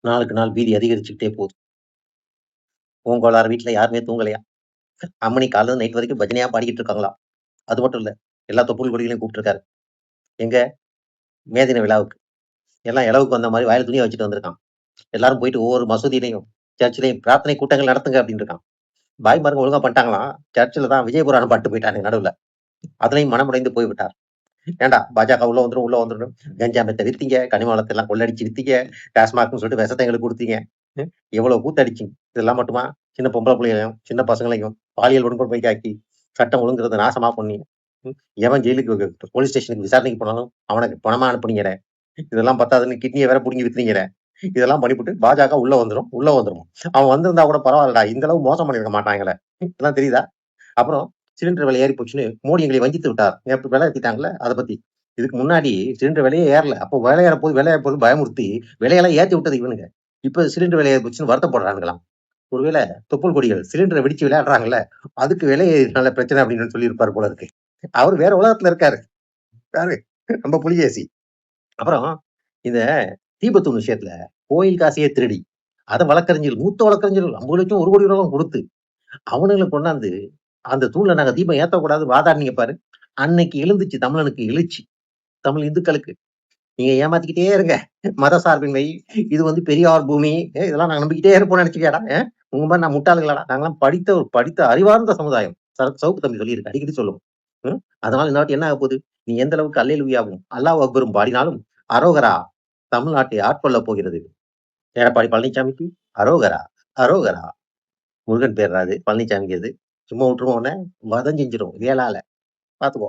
நாளுக்கு நாள் பீதி அதிகரிச்சுக்கிட்டே போகுது. பூங்கோளார் வீட்ல யாருமே தூங்கலையா? அம்மணி காலைல நைட் வரைக்கும் பஜனையா பாடிக்கிட்டு இருக்காங்களாம். அது மட்டும் இல்ல. எல்லா தொப்புள் கொடிகளையும் கூப்பிட்டுருக்காரு. எங்க? மே தின விழாவுக்கு. எல்லாம் இலவுக்கு வந்த மாரி வாயில துணிய வச்சுட்டு வந்திருக்கான். எல்லாரும் போயிட்டு ஒவ்வொரு மசூதியிலயும், சர்ச்சிலயும் பிரார்த்தனை கூட்டங்கள் நடத்துங்க அப்படின்னு இருக்கான். பாய்மார்ங்க ஒழுங்கா பண்ணிட்டாங்களாம். சர்ச்சில தான் விஜய புராணம் பாட்டு போயிட்டானுங்க நடுவுல. அதுலயும் மனமுடைந்து போய்விட்டார். ஏன்டா பாஜக உள்ள வந்துரும், உள்ள வந்துரும். கஞ்சா மெத்த வித்தீங்க, கனிம வளத்த எல்லாம் கொள்ளடிச்சு வித்தீங்க, டாஸ்மாக்ன்னு சொல்லிட்டு விஷத்த எங்களுக்கு குடுத்தீங்க. எவ்வளவு கூத்தடிச்சீங்க. இதெல்லாம் மட்டுமா? சின்ன பொம்பள புள்ளைகளையும், சின்ன பசங்களையும் பாலியல் வன்கொடுமைக்காக்கி, சட்டம் ஒழுங்குறத நாசமா பண்ணீங்க. எவன் ஜெயிலுக்கு போலீஸ் ஸ்டேஷனுக்கு விசாரணைக்கு போனாலும், அவனுக்கு பணமா அனுப்புனீங்கடே. இதெல்லாம் பத்தாதுன்னு கிட்னிய வேற புடுங்கி வித்தீங்கடே. இதெல்லாம் பண்ணிப்புட்டு பாஜக உள்ள வந்துரும், உள்ள வந்துரும். அவன் வந்திருந்தா கூட பரவாயில்லடா. இந்த அளவு மோசம் பண்ணியிருக்க மாட்டாங்களே. இதெல்லாம் தெரியுதா? அப்புறம் சிலிண்டர் விலை ஏறி போச்சுன்னு மோடி எங்களை வஞ்சித்து விட்டார். இப்ப விலை ஏத்திட்டாங்கல்ல, அத பத்தி. இதுக்கு முன்னாடி சிலிண்டர் விலையே ஏறல. அப்போ விலை ஏற போகுது பயமுறுத்தி விலையெல்லாம் ஏத்தி விட்டது இவனுங்க. இப்ப சிலிண்டர் விலை ஏறி போச்சுன்னு வருத்தப்படுறானுங்களாம். ஒருவேளை தொப்புள் கொடிகள் சிலிண்டரை வெடிச்சு விளையாடுறாங்கல்ல, அதுக்கு விலை ஏறினால பிரச்சனை அப்படின்னு சொல்லியிருப்பாரு போல இருக்கு. அவரு வேற உலகத்துல இருக்காரு. யாரு? நம்ம புலிகேசி. அப்புறம் இந்த தீபத்தூண் விஷயத்துல கோயில் காசையே திருடி, அத வழக்கறிஞர்கள், மூத்த வழக்கறிஞர்கள் 50,00,000 1,00,00,000 குடுத்து, அவனுங்கள கொண்டாந்து அந்த தூண்ல நாங்க தீபம் ஏத்தக்கூடாது வாதாடுனீங்க பாரு. அன்னைக்கு எழுந்துச்சு தமிழனுக்கு எழுச்சி. தமிழ் இந்துக்களுக்கு. நீங்க ஏமாத்திக்கிட்டே இருங்க. மத சார்பின்மை, இது வந்து பெரியார் பூமி, இதெல்லாம் நாங்க நம்பிக்கிட்டே இருப்போம்னு நெனச்சுக்கியாடா? உங்க மாரி நான் முட்டாளுங்களாடா? நாங்கலாம் படித்த அறிவார்ந்த சமுதாயம். சவுக்கு தம்பி சொல்லியிருக்கு. அடிக்கடி சொல்லும். ம். அதனால இந்த வாட்டி என்ன ஆகப்போது? நீ எந்த அளவுக்கு அல்லேலூயாவும், அல்லாஹ் அக்பரும் பாடினாலும், அரோகரா தமிழ்நாட்டை ஆட்கொள்ளப் போகிறது. எடப்பாடி பழனிசாமிக்கு அரோகரா, அரோகரா. முருகன் பேர்றா அது. பழனிசாமிக்கு அது. சும்மா விட்டுருவோம் உன்ன? வதம் செஞ்சுரும் வேலால. பாத்துக்கோ.